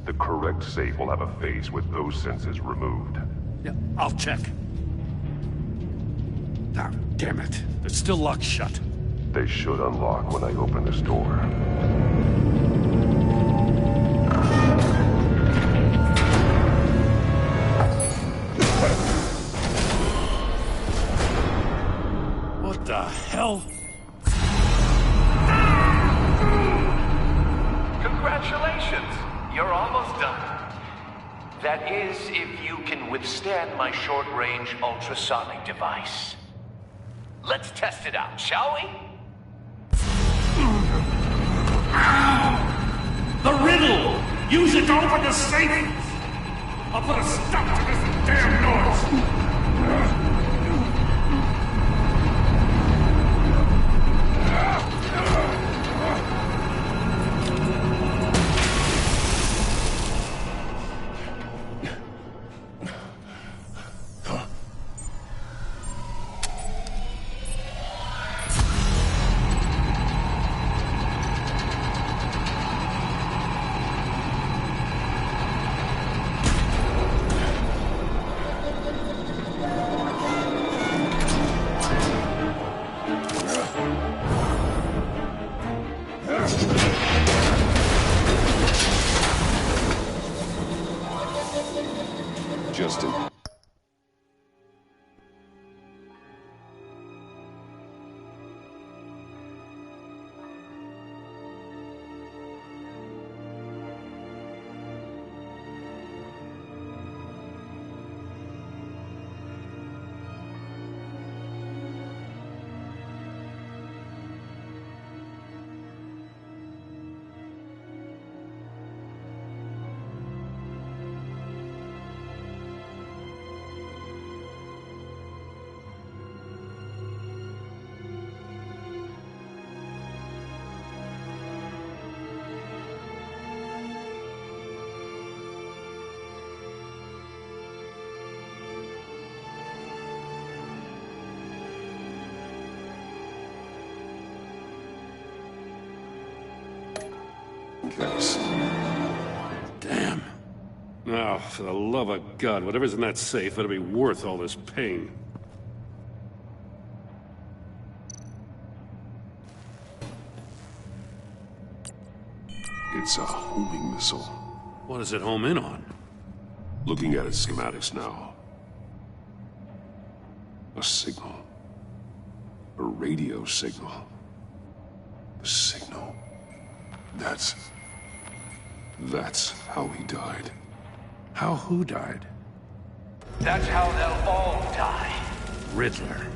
The correct safe will have a face with those senses removed. Yeah, I'll check. Ah, damn it. They're still locked shut. They should unlock when I open this door. What the hell? Congratulations! You're almost done. That is, if you can withstand my short-range ultrasonic device. Let's test it out, shall we? The riddle! Use it to open the safe! I'll put a stop to this damn noise! Justin. Thanks. Damn. Now, for the love of God, whatever's in that safe better be worth all this pain. It's a homing missile. What does it home in on? Looking at its schematics now. A signal. A radio signal. A signal. That's how he died. How who died? That's how they'll all die. Riddler.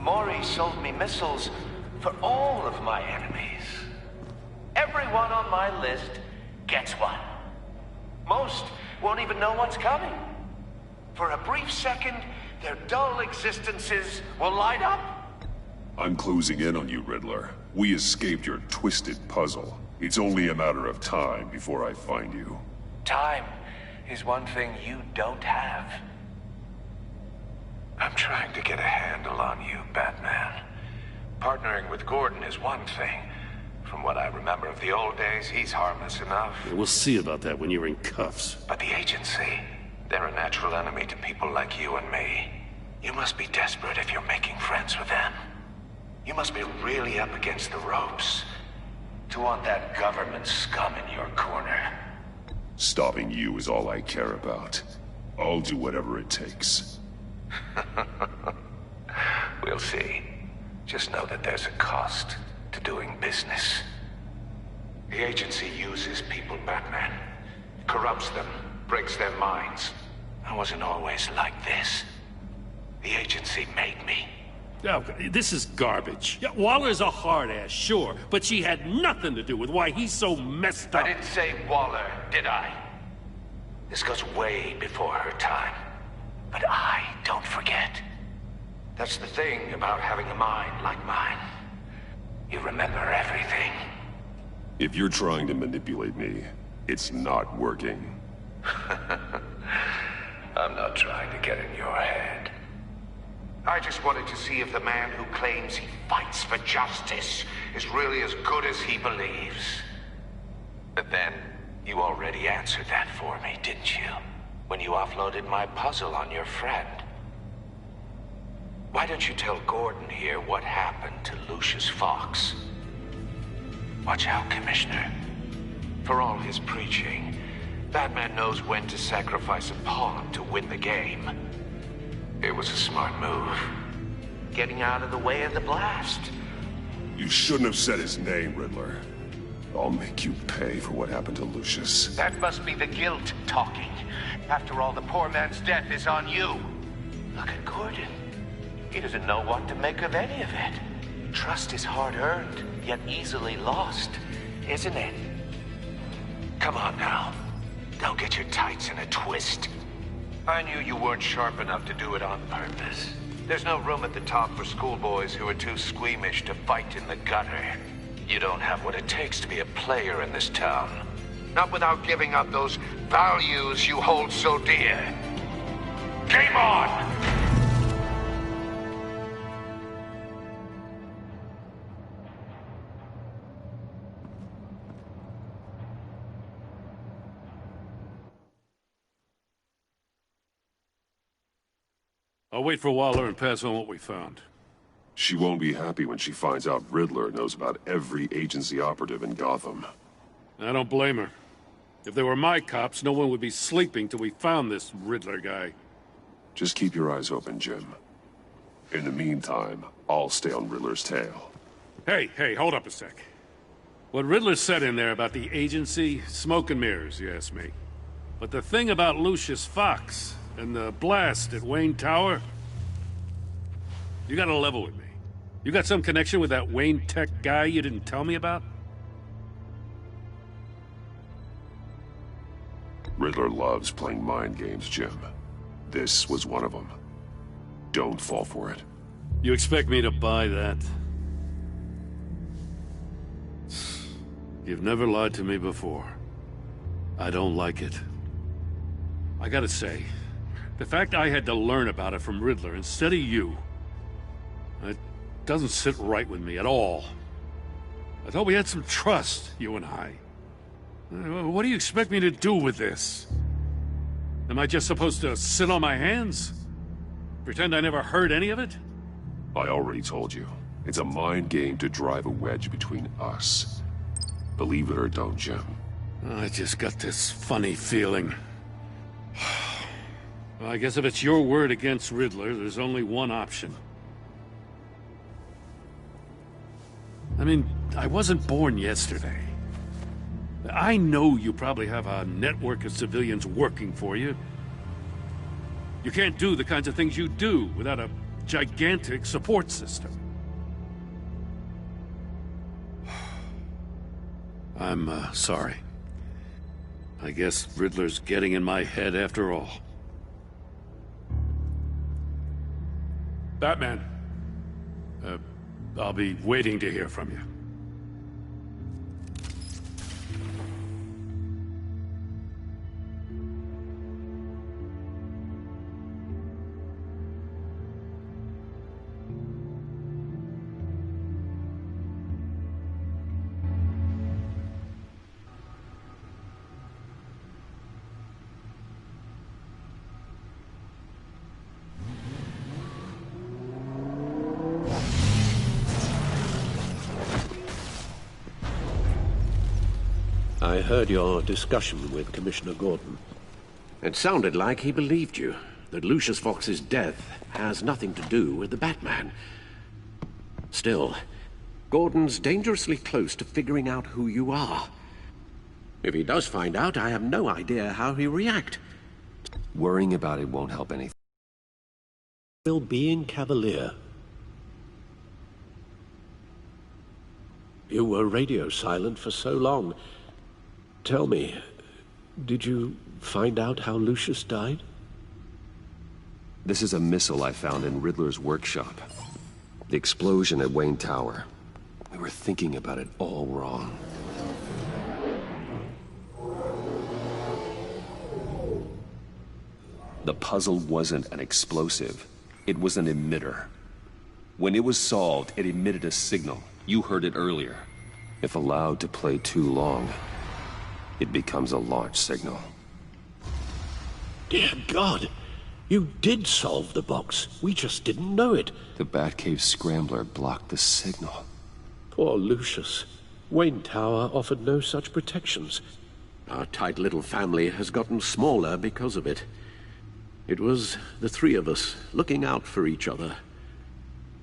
Maury sold me missiles for all of my enemies. Everyone on my list gets one. Most won't even know what's coming. For a brief second, their dull existences will light up. I'm closing in on you, Riddler. We escaped your twisted puzzle. It's only a matter of time before I find you. Time is one thing you don't have. I'm trying to get a handle on you, Batman. Partnering with Gordon is one thing. From what I remember of the old days, he's harmless enough. Yeah, we'll see about that when you're in cuffs. But the agency, they're a natural enemy to people like you and me. You must be desperate if you're making friends with them. You must be really up against the ropes to want that government scum in your corner. Stopping you is all I care about. I'll do whatever it takes. We'll see. Just know that there's a cost to doing business. The agency uses people, Batman. Corrupts them, breaks their minds. I wasn't always like this. The agency made me. Oh, this is garbage. Yeah, Waller's a hard-ass, sure, but she had nothing to do with why he's so messed up. I didn't say Waller, did I? This goes way before her time. But I don't forget. That's the thing about having a mind like mine. You remember everything. If you're trying to manipulate me, it's not working. I'm not trying to get in your head. I just wanted to see if the man who claims he fights for justice is really as good as he believes. But then, You already answered that for me, didn't you? When you offloaded my puzzle on your friend. Why don't you tell Gordon here what happened to Lucius Fox? Watch out, Commissioner. For all his preaching, Batman knows when to sacrifice a pawn to win the game. It was a smart move. Getting out of the way of the blast. You shouldn't have said his name, Riddler. I'll make you pay for what happened to Lucius. That must be the guilt talking. After all, the poor man's death is on you. Look at Gordon. He doesn't know what to make of any of it. Trust is hard-earned, yet easily lost, isn't it? Come on now. Don't get your tights in a twist. I knew you weren't sharp enough to do it on purpose. There's no room at the top for schoolboys who are too squeamish to fight in the gutter. You don't have what it takes to be a player in this town. Not without giving up those values you hold so dear. Game on! I'll wait for Waller and pass on what we found. She won't be happy when she finds out Riddler knows about every agency operative in Gotham. I don't blame her. If they were my cops, no one would be sleeping till we found this Riddler guy. Just keep your eyes open, Jim. In the meantime, I'll stay on Riddler's tail. Hey, hold up a sec. What Riddler said in there about the agency, smoke and mirrors, you ask me. But the thing about Lucius Fox and the blast at Wayne Tower, you gotta level with me. You got some connection with that Wayne Tech guy you didn't tell me about? Riddler loves playing mind games, Jim. This was one of them. Don't fall for it. You expect me to buy that? You've never lied to me before. I don't like it. I gotta say, the fact I had to learn about it from Riddler instead of you, it doesn't sit right with me at all. I thought we had some trust, you and I. What do you expect me to do with this? Am I just supposed to sit on my hands? Pretend I never heard any of it? I already told you. It's a mind game to drive a wedge between us. Believe it or don't, Jim. I just got this funny feeling. Well, I guess if it's your word against Riddler, there's only one option. I mean, I wasn't born yesterday. I know you probably have a network of civilians working for you. You can't do the kinds of things you do without a gigantic support system. I'm, sorry. I guess Riddler's getting in my head after all. Batman. I'll be waiting to hear from you. I heard your discussion with Commissioner Gordon. It sounded like he believed you, that Lucius Fox's death has nothing to do with the Batman. Still, Gordon's dangerously close to figuring out who you are. If he does find out, I have no idea how he'll react. Worrying about it won't help anything. Still being cavalier. You were radio silent for so long. Tell me, did you find out how Lucius died? This is a missile I found in Riddler's workshop. The explosion at Wayne Tower. We were thinking about it all wrong. The puzzle wasn't an explosive. It was an emitter. When it was solved, it emitted a signal. You heard it earlier. If allowed to play too long, it becomes a launch signal. Dear God! You did solve the box. We just didn't know it. The Batcave scrambler blocked the signal. Poor Lucius. Wayne Tower offered no such protections. Our tight little family has gotten smaller because of it. It was the three of us looking out for each other.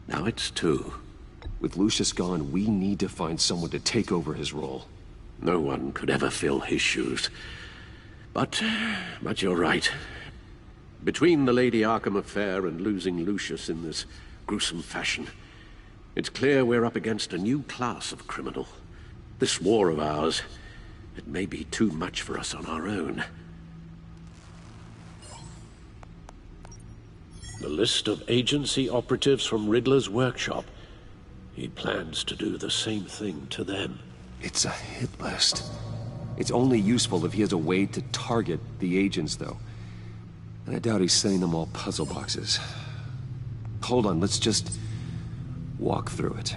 Now it's two. With Lucius gone, we need to find someone to take over his role. No one could ever fill his shoes. But you're right. Between the Lady Arkham affair and losing Lucius in this gruesome fashion, it's clear we're up against a new class of criminal. This war of ours, it may be too much for us on our own. The list of agency operatives from Riddler's workshop. He plans to do the same thing to them. It's a hit list. It's only useful if he has a way to target the agents, though. And I doubt he's sending them all puzzle boxes. Hold on, let's just walk through it.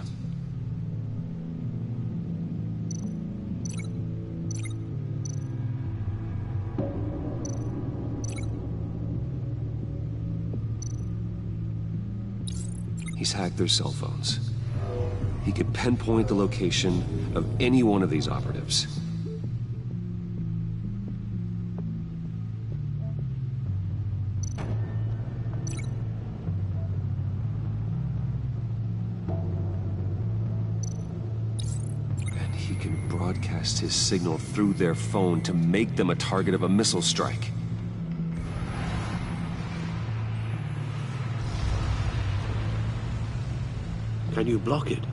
He's hacked their cell phones. He could pinpoint the location of any one of these operatives. And he can broadcast his signal through their phone to make them a target of a missile strike. Can you block it?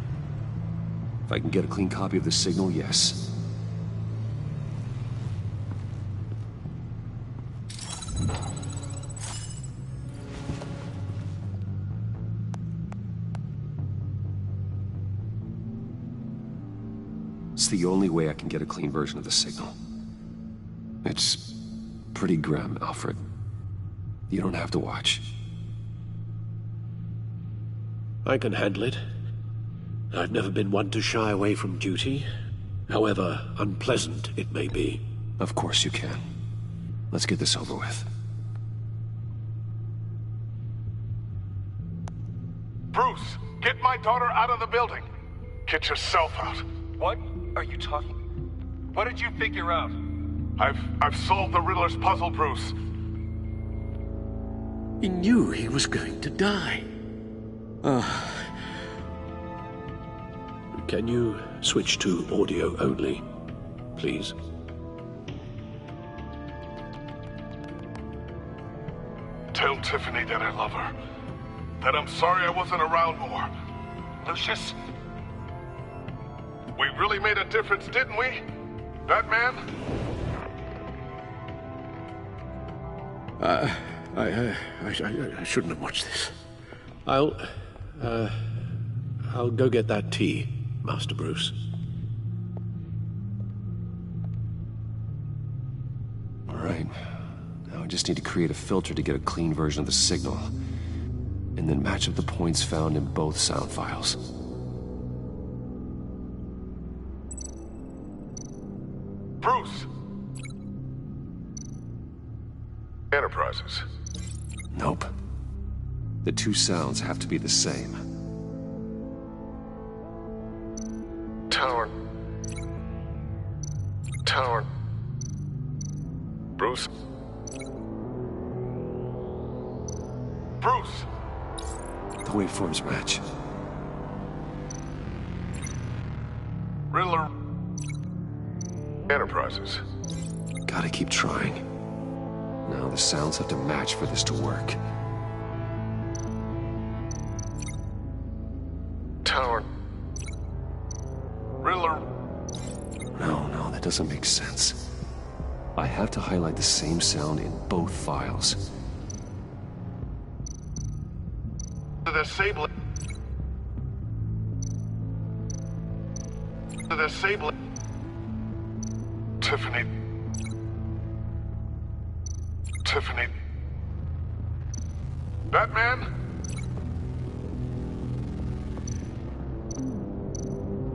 If I can get a clean copy of the signal, yes. It's the only way I can get a clean version of the signal. It's pretty grim, Alfred. You don't have to watch. I can handle it. I've never been one to shy away from duty, however unpleasant it may be. Of course you can. Let's get this over with. Bruce, get my daughter out of the building. Get yourself out. What are you talking? What did you figure out? I've solved the Riddler's puzzle, Bruce. He knew he was going to die. Can you switch to audio only, please? Tell Tiffany that I love her. That I'm sorry I wasn't around more. Lucius? We really made a difference, didn't we? Batman? I shouldn't have watched this. I'll go get that tea, Master Bruce. All right. Now I just need to create a filter to get a clean version of the signal, and then match up the points found in both sound files. Bruce! Enterprises. Nope. The two sounds have to be the same. Tower. Bruce? Bruce! The waveforms match. Riddler. Enterprises. Gotta keep trying. Now the sounds have to match for this to work. Tower. Riddler. No, that doesn't make sense. I have to highlight the same sound in both files. The Sable. Tiffany. Batman?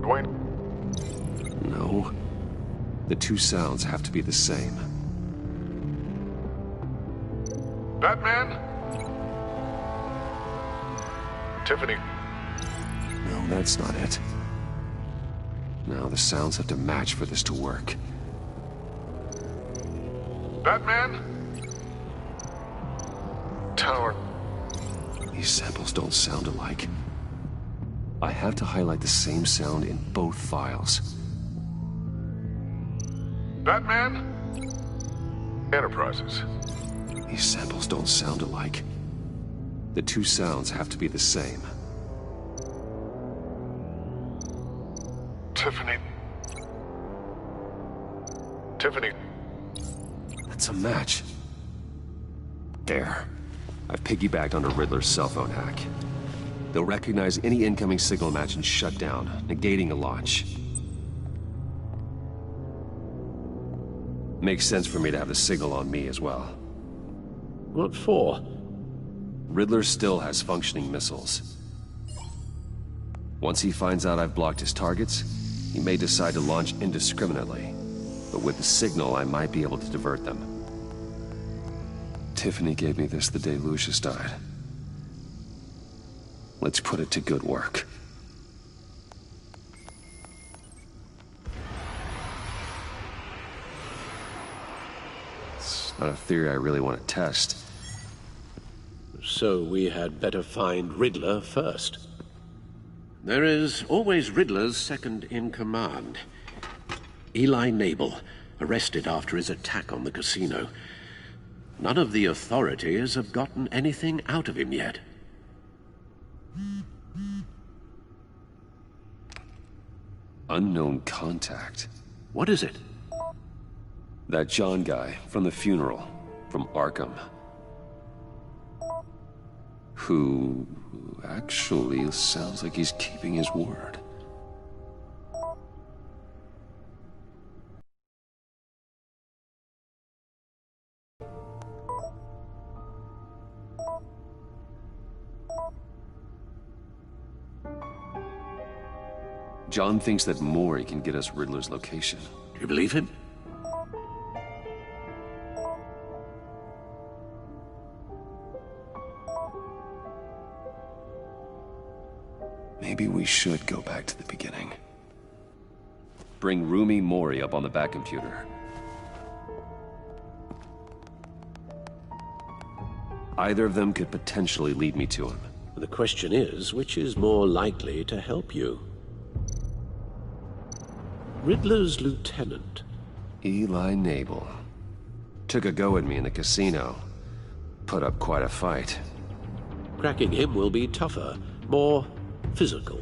Dwayne? No. The two sounds have to be the same. Batman? Tiffany. No, that's not it. Now the sounds have to match for this to work. Batman? Tower. These samples don't sound alike. I have to highlight the same sound in both files. Batman? Enterprises. These samples don't sound alike. The two sounds have to be the same. Tiffany. Tiffany. That's a match. There. I've piggybacked onto Riddler's cell phone hack. They'll recognize any incoming signal match and shut down, negating a launch. Makes sense for me to have the signal on me as well. What for? Riddler still has functioning missiles. Once he finds out I've blocked his targets, he may decide to launch indiscriminately. But with the signal, I might be able to divert them. Tiffany gave me this the day Lucius died. Let's put it to good work. It's not a theory I really want to test. So we had better find Riddler first. There is always Riddler's second in command. Eli Nabel, arrested after his attack on the casino. None of the authorities have gotten anything out of him yet. Unknown contact. What is it? That John guy from the funeral, from Arkham. Who actually sounds like he's keeping his word. John thinks that Mori can get us Riddler's location. Do you believe him? Maybe we should go back to the beginning. Bring Rumi Mori up on the back computer. Either of them could potentially lead me to him. The question is, which is more likely to help you? Riddler's lieutenant. Eli Nabel. Took a go at me in the casino. Put up quite a fight. Cracking him will be tougher, more physical.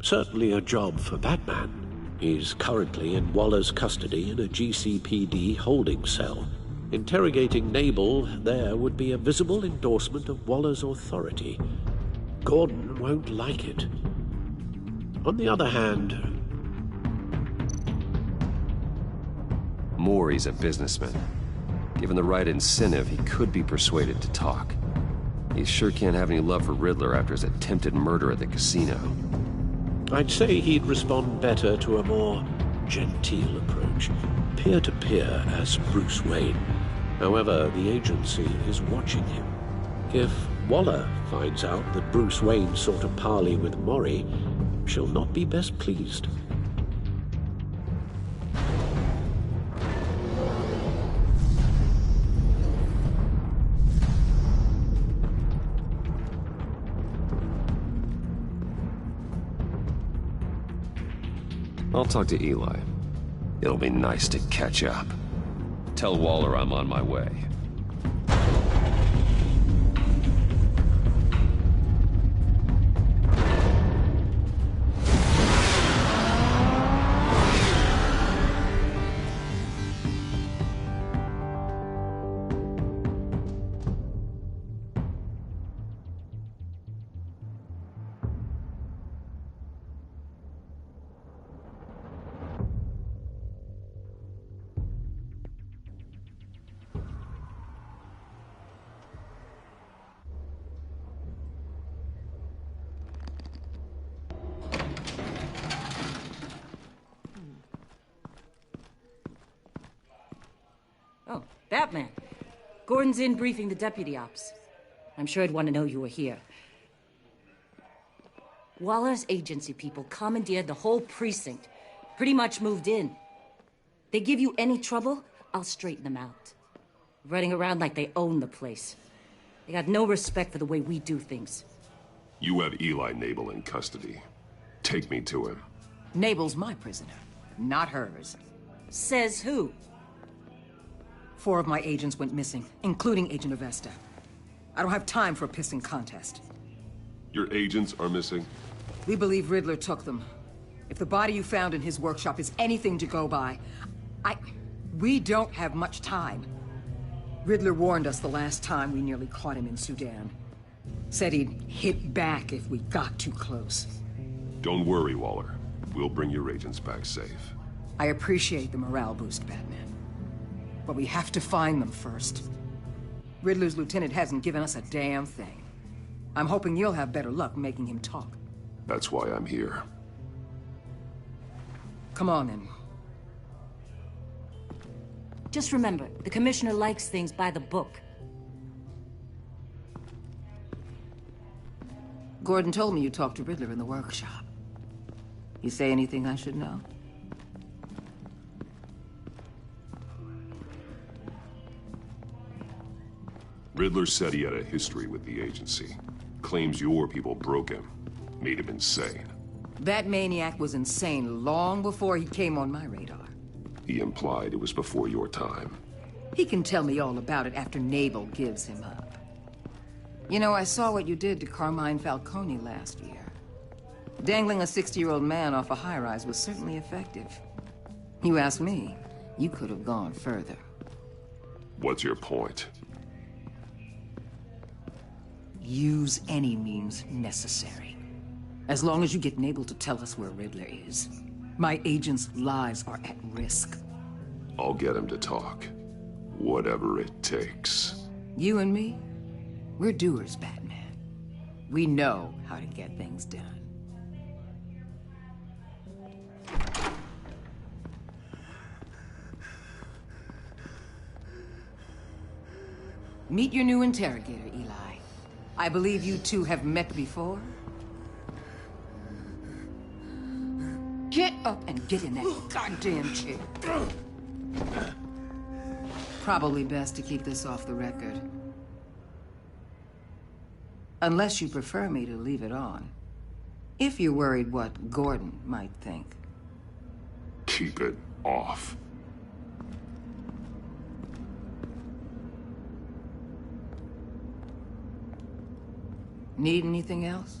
Certainly a job for Batman. He's currently in Waller's custody in a GCPD holding cell. Interrogating Nabel there would be a visible endorsement of Waller's authority. Gordon won't like it. On the other hand, Mori's a businessman. Given the right incentive, he could be persuaded to talk. He sure can't have any love for Riddler after his attempted murder at the casino. I'd say he'd respond better to a more genteel approach, peer-to-peer as Bruce Wayne. However, the agency is watching him. If Waller finds out that Bruce Wayne sought a parley with Mori, she'll not be best pleased. I'll talk to Eli. It'll be nice to catch up. Tell Waller I'm on my way. Batman. Gordon's in briefing the deputy ops. I'm sure I'd want to know you were here. Waller's agency people commandeered the whole precinct. Pretty much moved in. They give you any trouble, I'll straighten them out. Running around like they own the place. They got no respect for the way we do things. You have Eli Nabel in custody. Take me to him. Nabel's my prisoner, not hers. Says who? 4 of my agents went missing, including Agent Avesta. I don't have time for a pissing contest. Your agents are missing? We believe Riddler took them. If the body you found in his workshop is anything to go by, we don't have much time. Riddler warned us the last time we nearly caught him in Sudan. Said he'd hit back if we got too close. Don't worry, Waller. We'll bring your agents back safe. I appreciate the morale boost, Batman. But we have to find them first. Riddler's lieutenant hasn't given us a damn thing. I'm hoping you'll have better luck making him talk. That's why I'm here. Come on, then. Just remember, the Commissioner likes things by the book. Gordon told me you talked to Riddler in the workshop. You say anything I should know? Riddler said he had a history with the agency. Claims your people broke him. Made him insane. That maniac was insane long before he came on my radar. He implied it was before your time. He can tell me all about it after Nabel gives him up. You know, I saw what you did to Carmine Falcone last year. Dangling a 60-year-old man off a high-rise was certainly effective. You ask me, you could have gone further. What's your point? Use any means necessary. As long as you get Nabel to tell us where Riddler is. My agents' lives are at risk. I'll get him to talk. Whatever it takes. You and me, we're doers, Batman. We know how to get things done. Meet your new interrogator, Eli. I believe you two have met before? Get up and get in that goddamn chair. Probably best to keep this off the record. Unless you prefer me to leave it on. If you're worried what Gordon might think. Keep it off. Need anything else?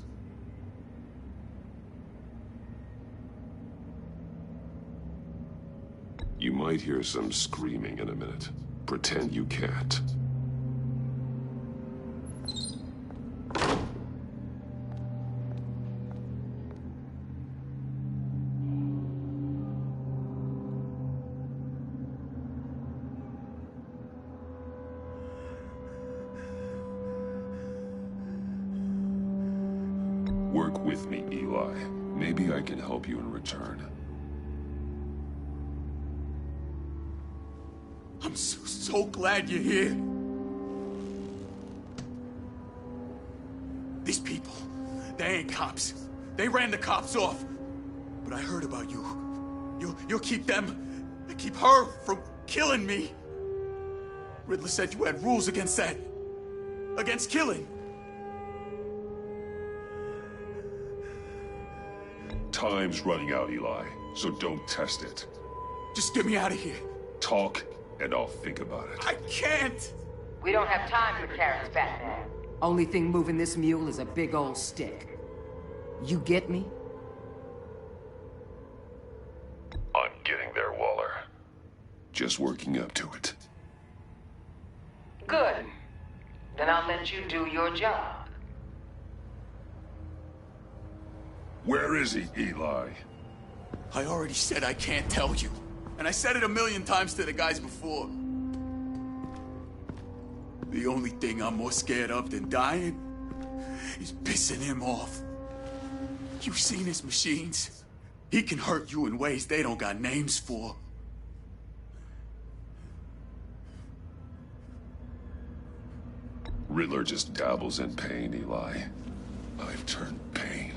You might hear some screaming in a minute. Pretend you can't. Work with me, Eli. Maybe I can help you in return. I'm so glad you're here. These people, they ain't cops. They ran the cops off. But I heard about you. You'll keep them, keep her from killing me. Riddler said you had rules against that. Against killing. Time's running out, Eli, so don't test it. Just get me out of here. Talk, and I'll think about it. I can't! We don't have time for carrots, Batman. Only thing moving this mule is a big old stick. You get me? I'm getting there, Waller. Just working up to it. Good. Then I'll let you do your job. Where is he, Eli? I already said I can't tell you. And I said it 1,000,000 times to the guys before. The only thing I'm more scared of than dying is pissing him off. You've seen his machines. He can hurt you in ways they don't got names for. Riddler just dabbles in pain, Eli. I've turned pain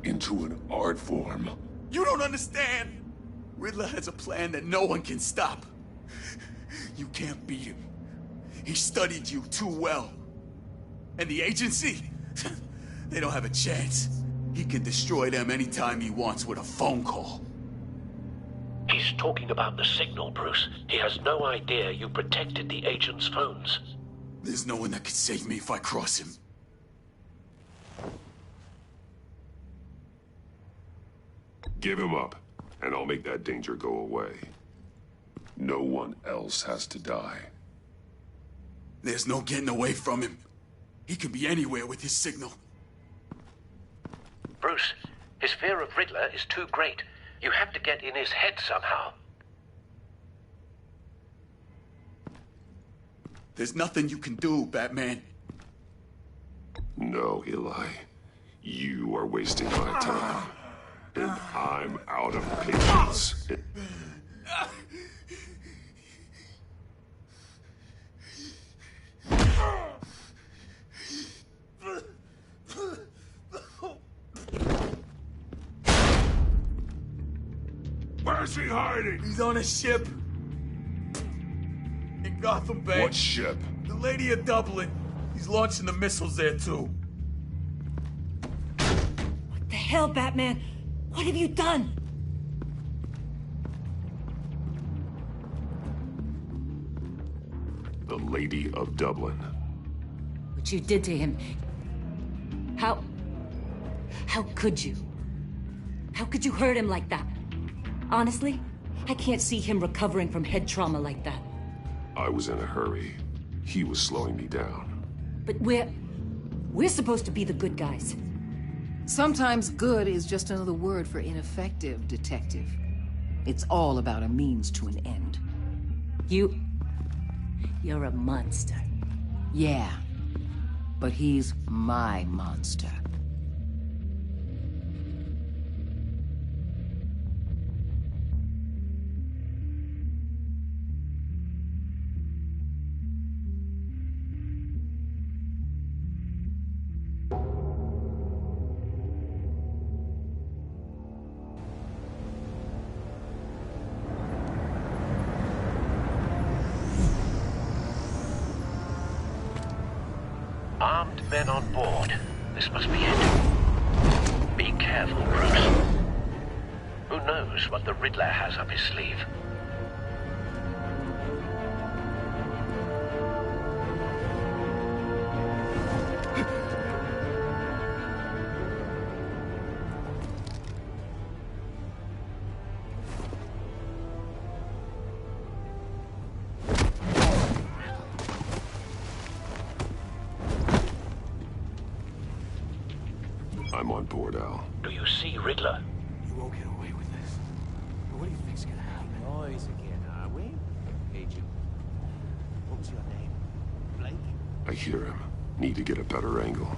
into an art form. You don't understand! Riddler has a plan that no one can stop. You can't beat him. He studied you too well. And the agency? They don't have a chance. He can destroy them anytime he wants with a phone call. He's talking about the signal, Bruce. He has no idea you protected the agent's phones. There's no one that can save me if I cross him. Give him up, and I'll make that danger go away. No one else has to die. There's no getting away from him. He can be anywhere with his signal. Bruce, his fear of Riddler is too great. You have to get in his head somehow. There's nothing you can do, Batman. No, Eli. You are wasting my time. And I'm out of patience. Where's he hiding? He's on a ship. In Gotham Bay. What ship? The Lady of Dublin. He's launching the missiles there, too. What the hell, Batman? What have you done? The Lady of Dublin. What you did to him. How could you? How could you hurt him like that? Honestly, I can't see him recovering from head trauma like that. I was in a hurry. He was slowing me down. But we're supposed to be the good guys. Sometimes good is just another word for ineffective, Detective. It's all about a means to an end. You're a monster. Yeah, but he's my monster. Armed men on board. This must be it. Be careful, Bruce. Who knows what the Riddler has up his sleeve? I'm on board, Al. Do you see Riddler? You won't get away with this. What do you think's gonna happen? Noise again, are we? Agent. What was your name? Blake? I hear him. Need to get a better angle.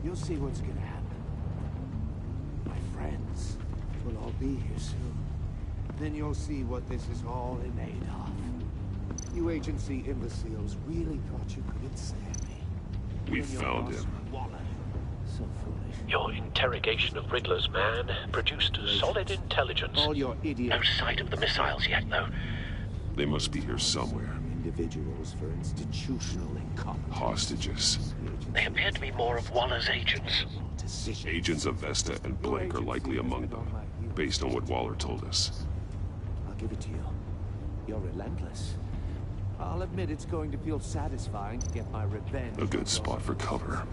You'll see what's gonna happen. My friends will all be here soon. Then you'll see what this is all in aid of. You agency imbeciles really thought you could ensnare me. We found him. So foolish. Your interrogation of Riddler's man produced solid intelligence. All your idiots. No sight of the missiles yet, though. They must be here somewhere. Individuals for institutional incompetence. Hostages. They appear to be more of Waller's agents. Agents of Vesta and Blake are likely among them, based on what Waller told us. I'll give it to you. You're relentless. I'll admit it's going to feel satisfying to get my revenge. A good spot for cover.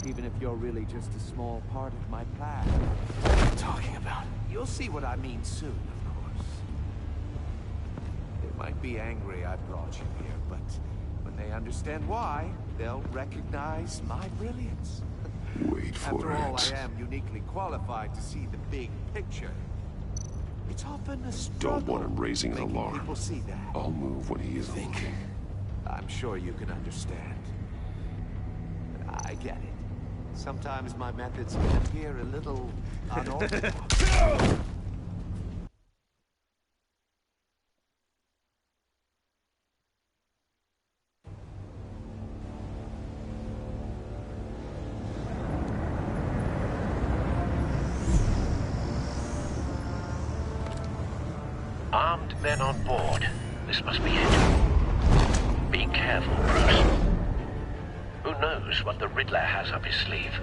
Even if you're really just a small part of my plan. What are you talking about? You'll see what I mean soon, of course. They might be angry I brought you here, but when they understand why, they'll recognize my brilliance. Wait for After all, it. I am uniquely qualified to see the big picture. It's often a struggle. Don't want him raising an making alarm. People see that. I'll move when he isn't looking. I'm sure you can understand. I get it. Sometimes my methods can appear a little unorthodox. men on board. This must be it. Be careful, Bruce. Who knows what the Riddler has up his sleeve?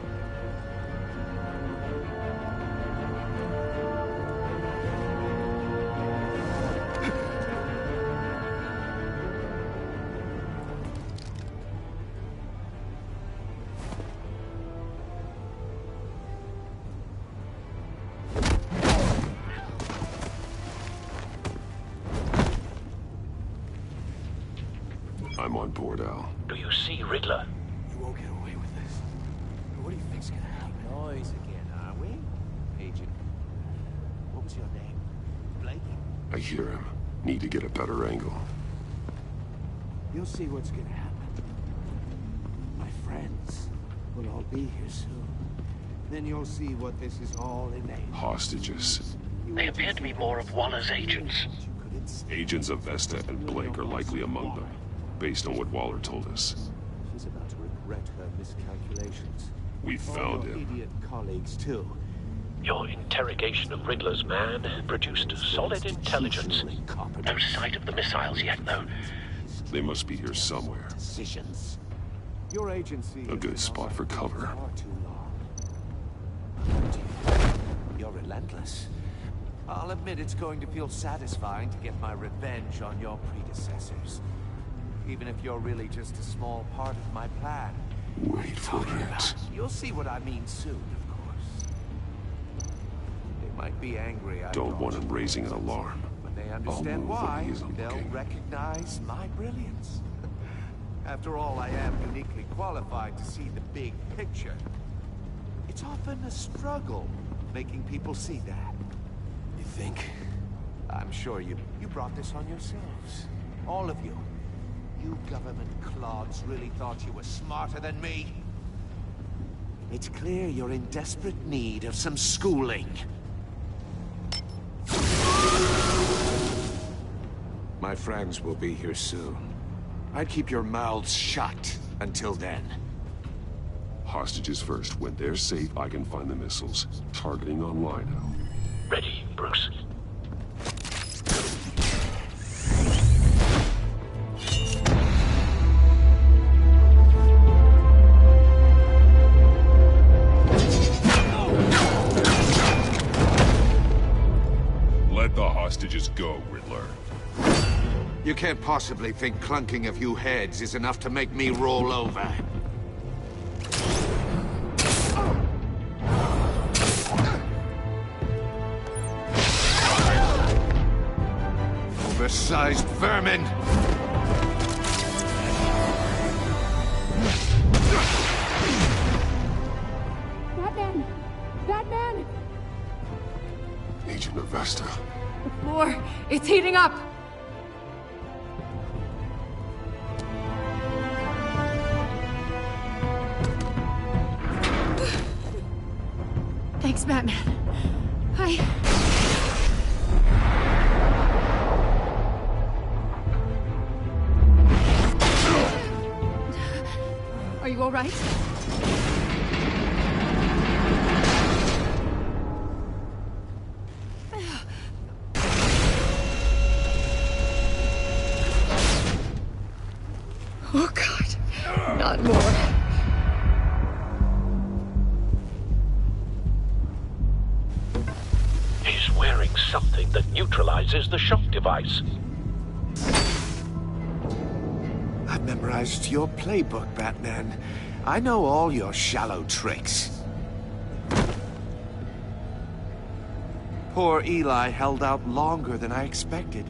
I'm on board, Al. Do you see Riddler? You won't get away with this. What do you think's gonna happen? Noise again, are we? Agent. What was your name? Blake? I hear him. Need to get a better angle. You'll see what's gonna happen. My friends will all be here soon. Then you'll see what this is all innate. Hostages. They appear to be more of Waller's agents. Agents of Vesta and Blake are likely among them, based on what Waller told us. She's about to regret her miscalculations. We found him. Idiot colleagues, too. Your interrogation of Riddler's man produced solid intelligence. No sight of the missiles yet, though. They must be here somewhere. Decisions. Your agency A good spot for cover. far too long. You're relentless. I'll admit it's going to feel satisfying to get my revenge on your predecessors. Even if you're really just a small part of my plan. Wait for it. You'll see what I mean soon, of course. They might be angry, I Don't want him raising an alarm. When they I'll understand move when why, he isn't they'll looking. recognize my brilliance. After all, I am uniquely qualified to see the big picture. It's often a struggle making people see that. You think? I'm sure you brought this on yourselves. All of you. You government clods really thought you were smarter than me? It's clear you're in desperate need of some schooling. My friends will be here soon. I'd keep your mouths shut until then. Hostages first. When they're safe, I can find the missiles. Targeting on Lino. Ready, Bruce. Let the hostages go, Riddler. You can't possibly think clunking a few heads is enough to make me roll over. Oversized vermin! Batman! Batman! Agent of Vesta. The floor, it's heating up! Thanks, Batman. Are you all right? Oh, God. Not more. He's wearing something that neutralizes the shock device. I've memorized your playbook, Batman. I know all your shallow tricks. Poor Eli held out longer than I expected,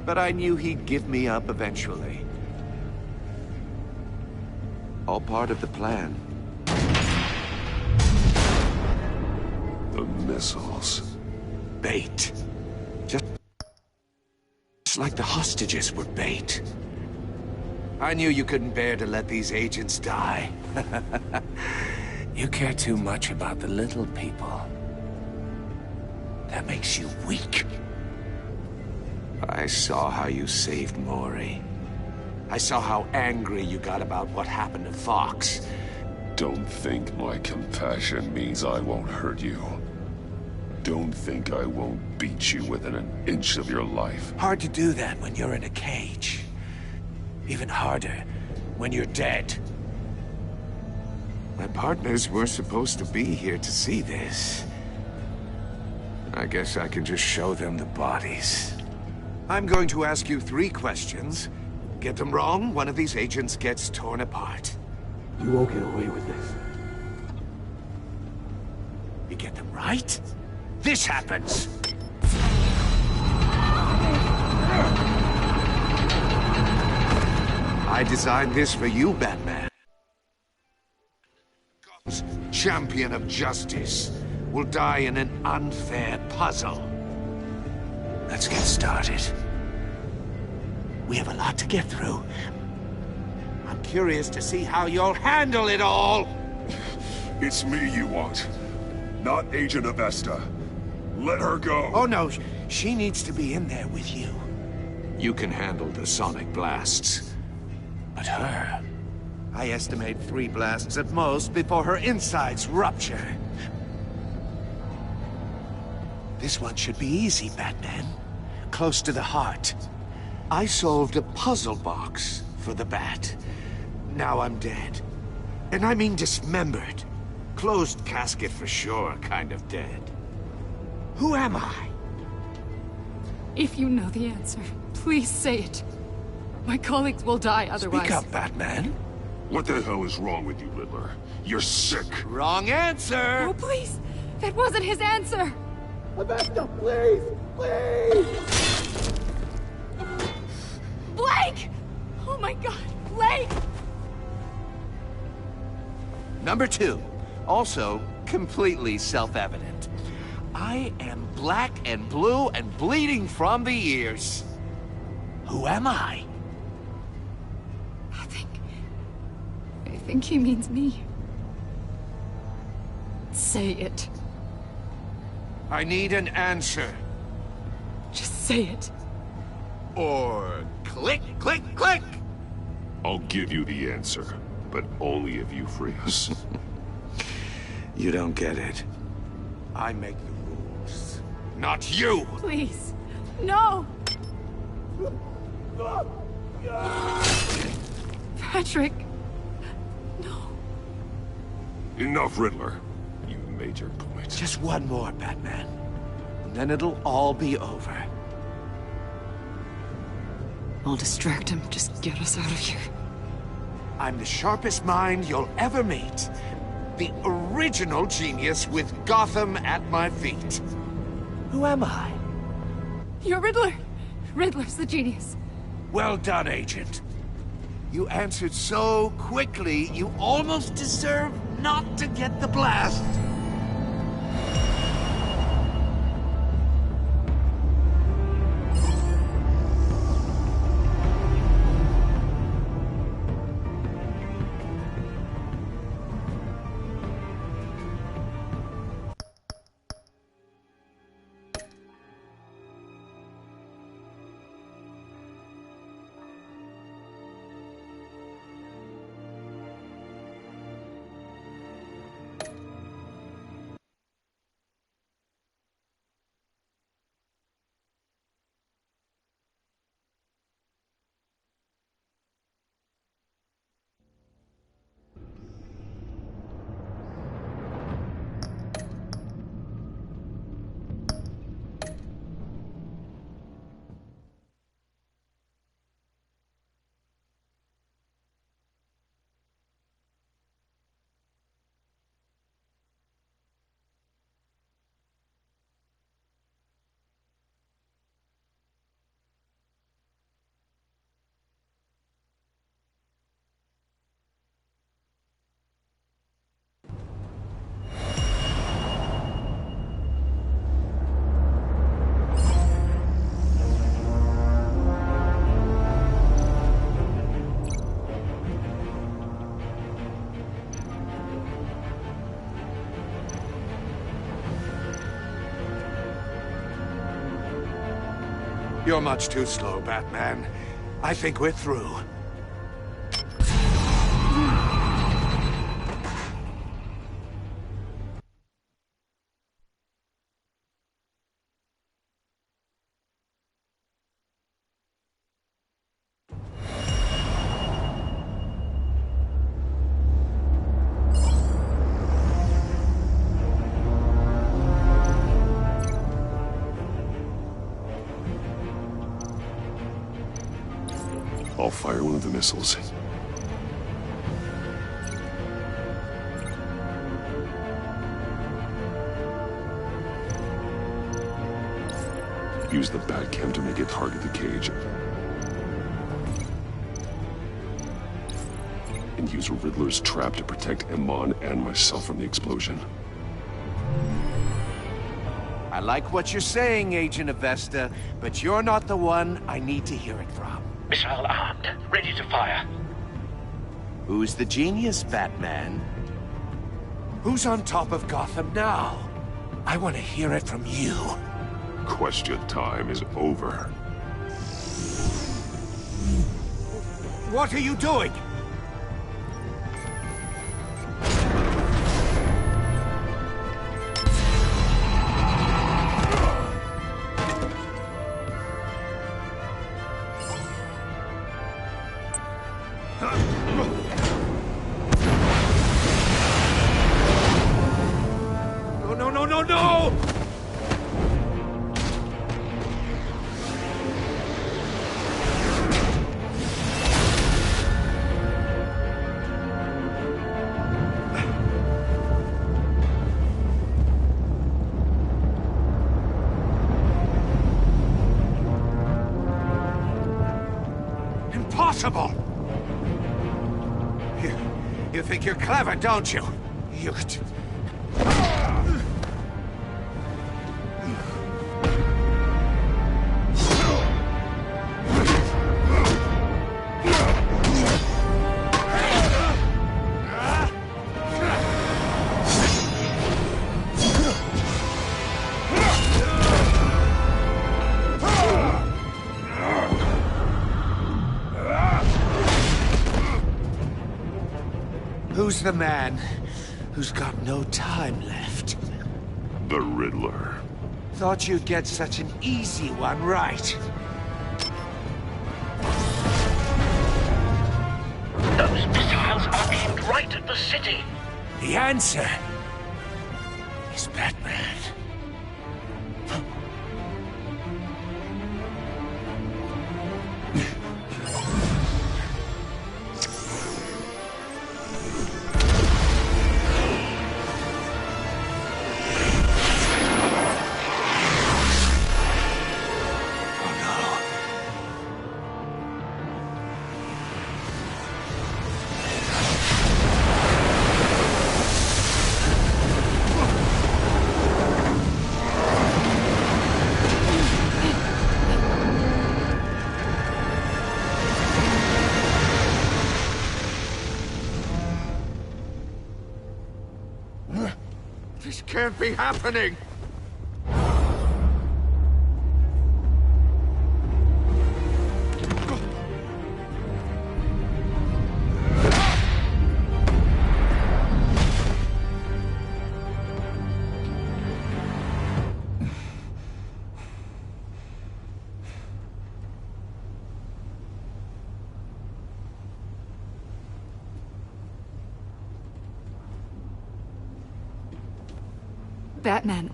but I knew he'd give me up eventually. All part of the plan. The missiles. Bait. Just like the hostages were bait. I knew you couldn't bear to let these agents die. You care too much about the little people. That makes you weak. I saw how you saved Maury. I saw how angry you got about what happened to Fox. Don't think my compassion means I won't hurt you. don't think I won't beat you within an inch of your life. Hard to do that when you're in a cage. Even harder when you're dead. My partners were supposed to be here to see this. I guess I can just show them the bodies. I'm going to ask you 3 questions. Get them wrong, one of these agents gets torn apart. You won't get away with this. You get them right, this happens! I designed this for you, Batman. God's champion of justice will die in an unfair puzzle. Let's get started. We have a lot to get through. I'm curious to see how you'll handle it all! It's me you want, not Agent Avesta. Let her go. Oh no, she needs to be in there with you. You can handle the sonic blasts. But her... I estimate 3 blasts at most before her insides rupture. This one should be easy, Batman. Close to the heart. I solved a puzzle box for the Bat. Now I'm dead. And I mean dismembered. Closed casket for sure, kind of dead. Who am I? If you know the answer, please say it. My colleagues will die otherwise. Speak up, Batman. What the hell is wrong with you, Riddler? You're sick. Wrong answer! Oh, please! That wasn't his answer! Avesta, please! Please! Blake! Oh my god, Blake! Number 2. Also, completely self-evident. I am black and blue and bleeding from the ears. Who am I? I think he means me. Say it. I need an answer. Just say it. Or click, click, click! I'll give you the answer, but only if you free us. You don't get it. I make the rules, not you! Please, no! Patrick, no. Enough, Riddler. You've made your point. Just one more, Batman. And then it'll all be over. I'll distract him. Just get us out of here. I'm the sharpest mind you'll ever meet. The original genius with Gotham at my feet. Who am I? You're Riddler. Riddler's the genius. Well done, Agent. You answered so quickly, you almost deserve not to get the blast. You're much too slow, Batman. I think we're through. I'll fire one of the missiles. Use the Batcam to make it target the cage. And use Riddler's trap to protect Iman and myself from the explosion. I like what you're saying, Agent Avesta, but you're not the one I need to hear it from. Missile armed, ready to fire. Who's the genius, Batman? Who's on top of Gotham now? I want to hear it from you. Question time is over. What are you doing? No! Impossible! You think you're clever, don't you? You... Who's the man who's got no time left? The Riddler. Thought you'd get such an easy one right. Those missiles are aimed right at the city. The answer is Batman. This can't be happening! Batman,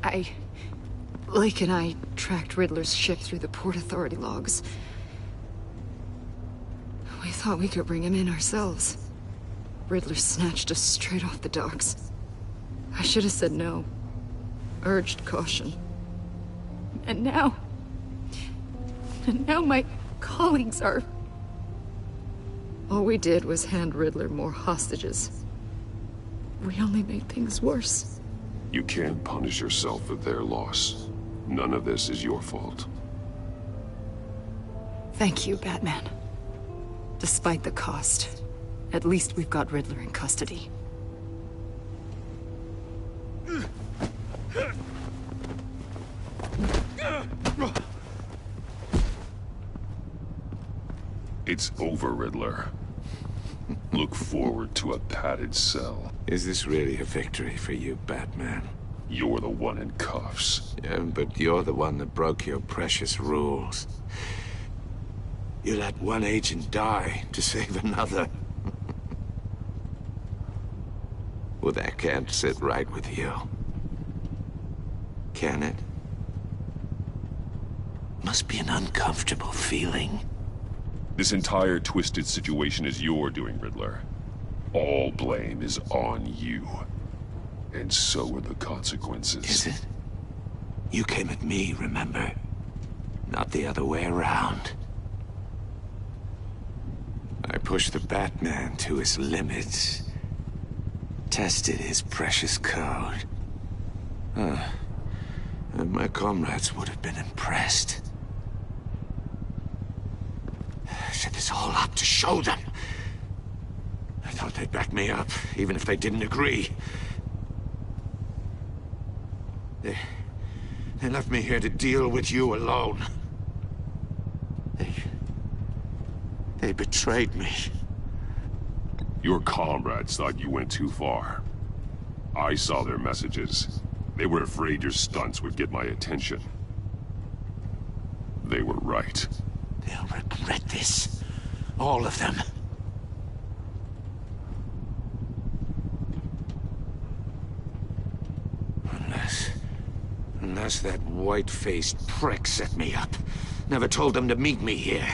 Lake and I tracked Riddler's ship through the Port Authority logs. We thought we could bring him in ourselves. Riddler snatched us straight off the docks. I should have said no. Urged caution. And now my colleagues are... All we did was hand Riddler more hostages. We only made things worse. You can't punish yourself for their loss. None of this is your fault. Thank you, Batman. Despite the cost, at least we've got Riddler in custody. It's over, Riddler. Look forward to a padded cell. Is this really a victory for you, Batman? You're the one in cuffs. Yeah, but you're the one that broke your precious rules. You let one agent die to save another. Well, that can't sit right with you. Can it? Must be an uncomfortable feeling. This entire twisted situation is your doing, Riddler. All blame is on you. And so are the consequences. Is it? You came at me, remember? Not the other way around. I pushed the Batman to his limits. Tested his precious code. And my comrades would have been impressed. I set this all up to show them. I thought they'd back me up, even if they didn't agree. They left me here to deal with you alone. They betrayed me. Your comrades thought you went too far. I saw their messages. They were afraid your stunts would get my attention. They were right. They'll regret this. All of them. Unless that white-faced prick set me up. Never told them to meet me here.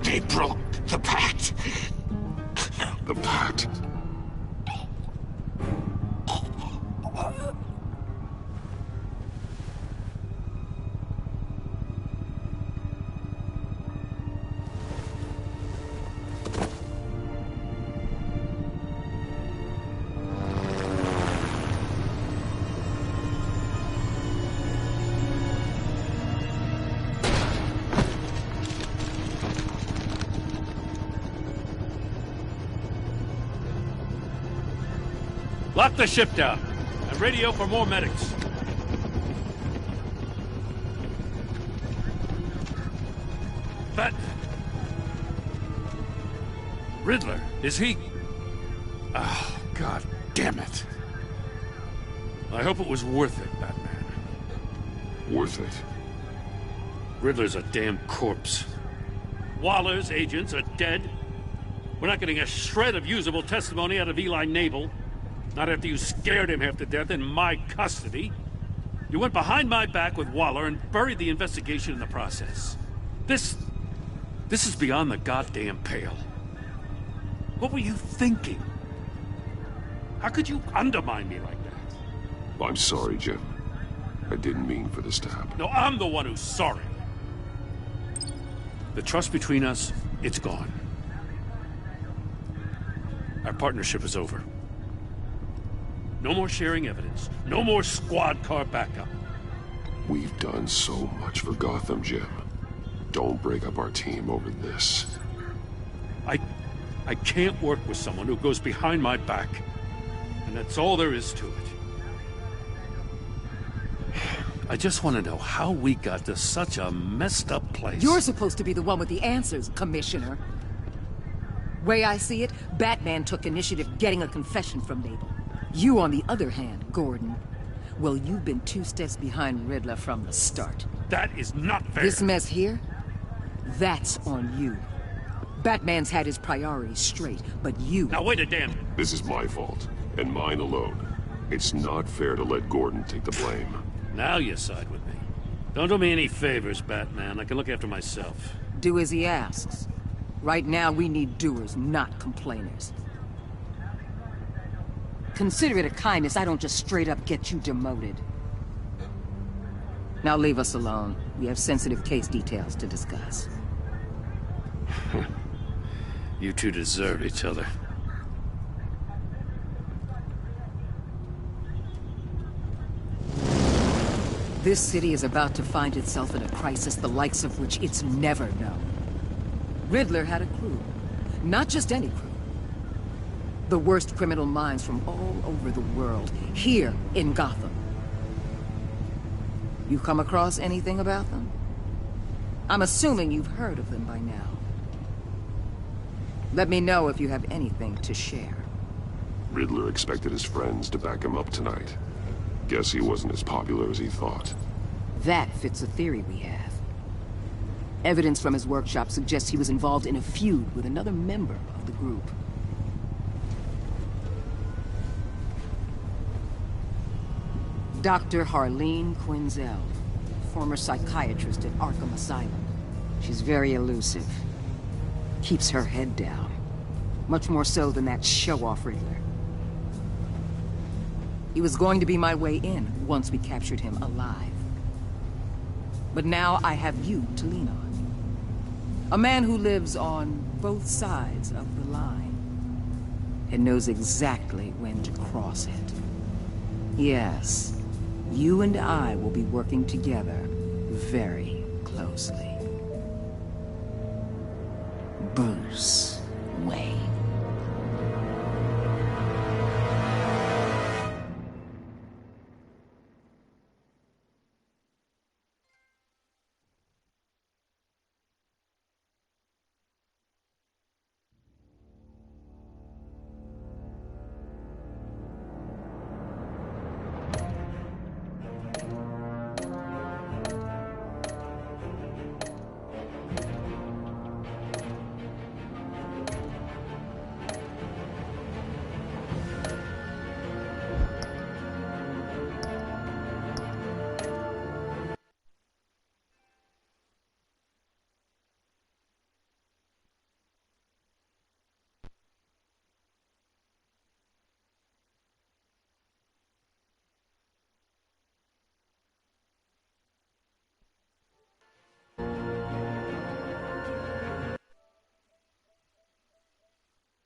They broke the pact. The pact? Lock the ship down and radio for more medics. But Riddler, is he? Oh, God damn it. I hope it was worth it, Batman. Worth it? Riddler's a damn corpse. Waller's agents are dead. We're not getting a shred of usable testimony out of Eli Nabel. Not after you scared him half to death in my custody. You went behind my back with Waller and buried the investigation in the process. This is beyond the goddamn pale. What were you thinking? How could you undermine me like that? I'm sorry, Jim. I didn't mean for this to happen. No, I'm the one who's sorry. The trust between us, it's gone. Our partnership is over. No more sharing evidence. No more squad car backup. We've done so much for Gotham, Jim. Don't break up our team over this. I can't work with someone who goes behind my back. And that's all there is to it. I just want to know how we got to such a messed up place. You're supposed to be the one with the answers, Commissioner. Way I see it, Batman took initiative getting a confession from Nabel. You, on the other hand, Gordon, well, you've been 2 steps behind Riddler from the start. That is not fair. This mess here, that's on you. Batman's had his priorities straight, but you... Now wait a damn... This is my fault, and mine alone. It's not fair to let Gordon take the blame. Now you side with me. Don't do me any favors, Batman. I can look after myself. Do as he asks. Right now, we need doers, not complainers. Consider it a kindness I don't just straight up get you demoted. Now leave us alone. We have sensitive case details to discuss. You two deserve each other. This city is about to find itself in a crisis the likes of which it's never known. Riddler had a crew. Not just any crew. The worst criminal minds from all over the world, here in Gotham. You come across anything about them? I'm assuming you've heard of them by now. Let me know if you have anything to share. Riddler expected his friends to back him up tonight. Guess he wasn't as popular as he thought. That fits a theory we have. Evidence from his workshop suggests he was involved in a feud with another member of the group. Dr. Harleen Quinzel, former psychiatrist at Arkham Asylum. She's very elusive. Keeps her head down. Much more so than that show-off Riddler. He was going to be my way in once we captured him alive. But now I have you to lean on. A man who lives on both sides of the line and knows exactly when to cross it. Yes. You and I will be working together very closely. Bruce.